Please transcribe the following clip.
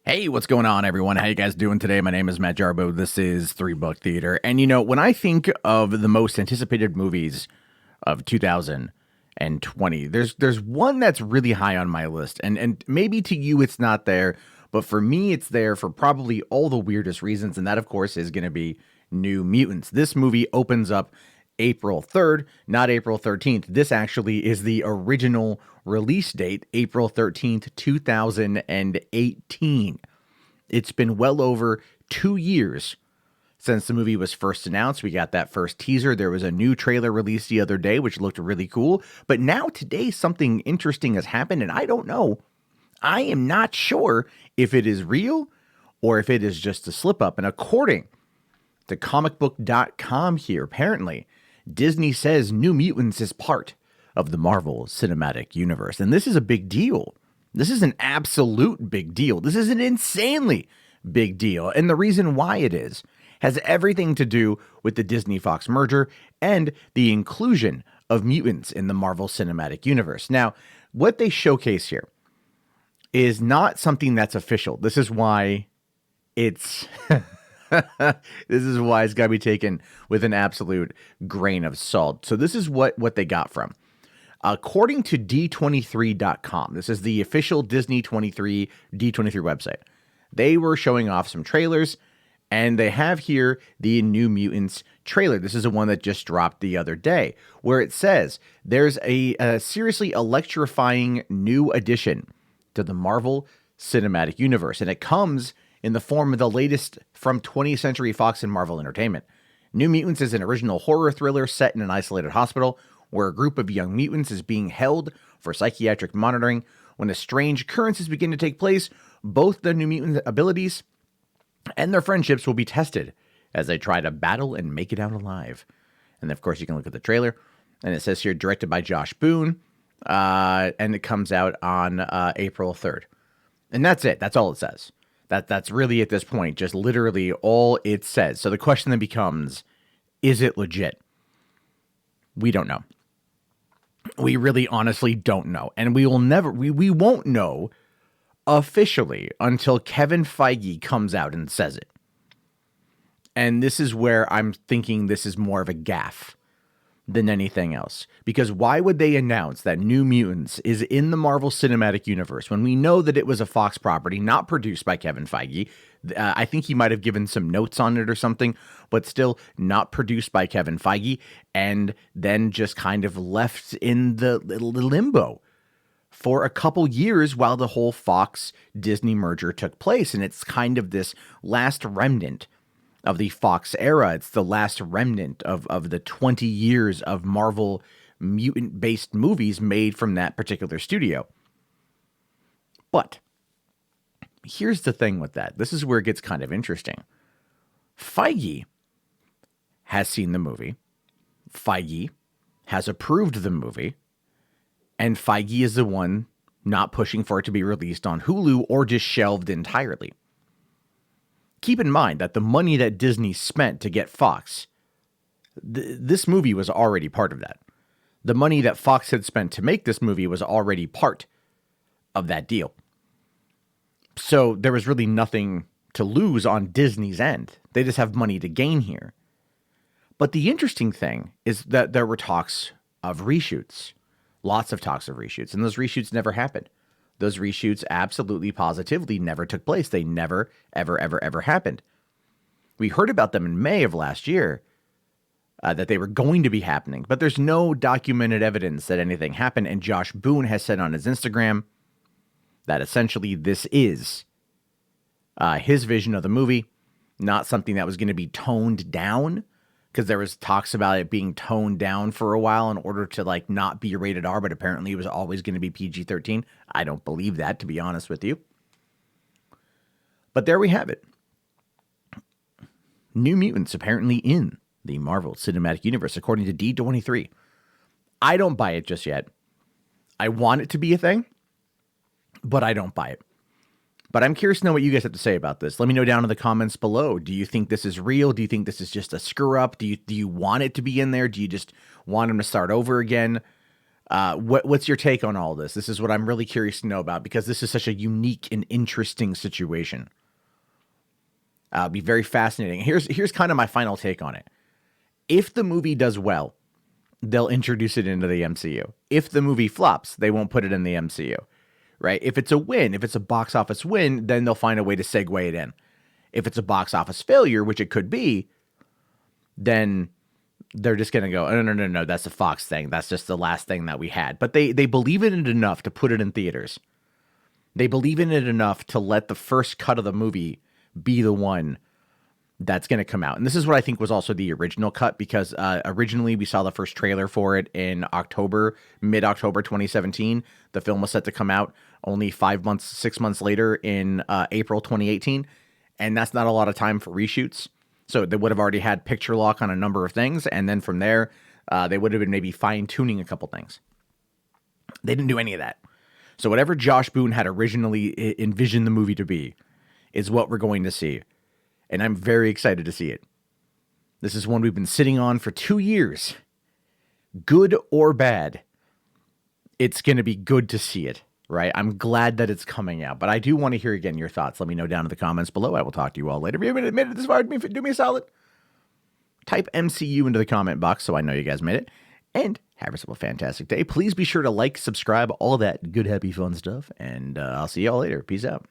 Hey, what's going on, everyone? How you guys doing today? My name is Matt Jarbo. This is Three Book Theater. And, when I think of the most anticipated movies of 2020, there's one that's really high on my list. And maybe to you it's not there, but for me it's there for probably all the weirdest reasons. And that, of course, is going to be New Mutants. This movie opens up April 3rd, not April 13th. This actually is the original release date, April 13th, 2018. It's been well over 2 years since the movie was first announced. We got that first teaser. There was a new trailer released the other day, which looked really cool. But now today, something interesting has happened, and I don't know. I am not sure if it is real or if it is just a slip up. And according to comicbook.com here, apparently, Disney says New Mutants is part of the Marvel Cinematic Universe. And this is a big deal. This is an absolute big deal. This is an insanely big deal. And the reason why it is has everything to do with the Disney-Fox merger and the inclusion of mutants in the Marvel Cinematic Universe. Now, what they showcase here is not something that's official. This is why it's this is why it's got to be taken with an absolute grain of salt. So this is what they got from. According to D23.com, this is the official D23 website. They were showing off some trailers, and they have here the New Mutants trailer. This is the one that just dropped the other day, where it says there's a seriously electrifying new addition to the Marvel Cinematic Universe, and it comes in the form of the latest from 20th Century Fox and Marvel Entertainment. New Mutants is an original horror thriller set in an isolated hospital where a group of young mutants is being held for psychiatric monitoring. When a strange occurrences begin to take place, both the New Mutant abilities and their friendships will be tested as they try to battle and make it out alive. And of course, you can look at the trailer, and it says here, directed by Josh Boone, and it comes out on April 3rd. And that's it. That's all it says. That's really, at this point, just literally all it says. So the question then becomes, is it legit? We don't know. We really honestly don't know. And we won't know officially until Kevin Feige comes out and says it. And this is where I'm thinking this is more of a gaffe than anything else. Because why would they announce that New Mutants is in the Marvel Cinematic Universe when we know that it was a Fox property, not produced by Kevin Feige? I think he might have given some notes on it or something, but still not produced by Kevin Feige, and then just kind of left in the limbo for a couple years while the whole Fox-Disney merger took place. And it's kind of this last remnant of the Fox era. It's the last remnant of the 20 years of Marvel mutant-based movies made from that particular studio. But here's the thing with that. This is where it gets kind of interesting. Feige has seen the movie. Feige has approved the movie. And Feige is the one not pushing for it to be released on Hulu or just shelved entirely. Keep in mind that the money that Disney spent to get Fox, this movie was already part of that. The money that Fox had spent to make this movie was already part of that deal. So there was really nothing to lose on Disney's end. They just have money to gain here. But the interesting thing is that there were talks of reshoots. Lots of talks of reshoots. And those reshoots never happened. Those reshoots absolutely positively never took place. They never, ever happened. We heard about them in May of last year, that they were going to be happening, but there's no documented evidence that anything happened. And Josh Boone has said on his Instagram that essentially this is his vision of the movie, not something that was going to be toned down, because there was talks about it being toned down for a while in order to not be rated R, but apparently it was always going to be PG-13. I don't believe that, to be honest with you. But there we have it. New Mutants apparently in the Marvel Cinematic Universe, according to D23. I don't buy it just yet. I want it to be a thing, but I don't buy it. But I'm curious to know what you guys have to say about this. Let me know down in the comments below. Do you think this is real? Do you think this is just a screw up? Do you want it to be in there? Do you just want them to start over again? What's your take on all this? This is what I'm really curious to know about, because this is such a unique and interesting situation. It'll be very fascinating. Here's kind of my final take on it. If the movie does well, they'll introduce it into the MCU. If the movie flops, they won't put it in the MCU, right? If it's a win, if it's a box office win, then they'll find a way to segue it in. If it's a box office failure, which it could be, then they're just going to go, oh, no, that's a Fox thing. That's just the last thing that we had. But they believe in it enough to put it in theaters. They believe in it enough to let the first cut of the movie be the one that's going to come out. And this is what I think was also the original cut, because originally we saw the first trailer for it in mid-October 2017. The film was set to come out only 6 months later in April 2018. And that's not a lot of time for reshoots. So they would have already had picture lock on a number of things. And then from there, they would have been maybe fine-tuning a couple things. They didn't do any of that. So whatever Josh Boone had originally envisioned the movie to be is what we're going to see. And I'm very excited to see it. This is one we've been sitting on for 2 years. Good or bad, it's going to be good to see it, right? I'm glad that it's coming out, but I do want to hear again your thoughts. Let me know down in the comments below. I will talk to you all later. If you haven't made it this far, do me a solid. Type MCU into the comment box so I know you guys made it. And have yourself a fantastic day. Please be sure to like, subscribe, all that good, happy, fun stuff. And I'll see y'all later. Peace out.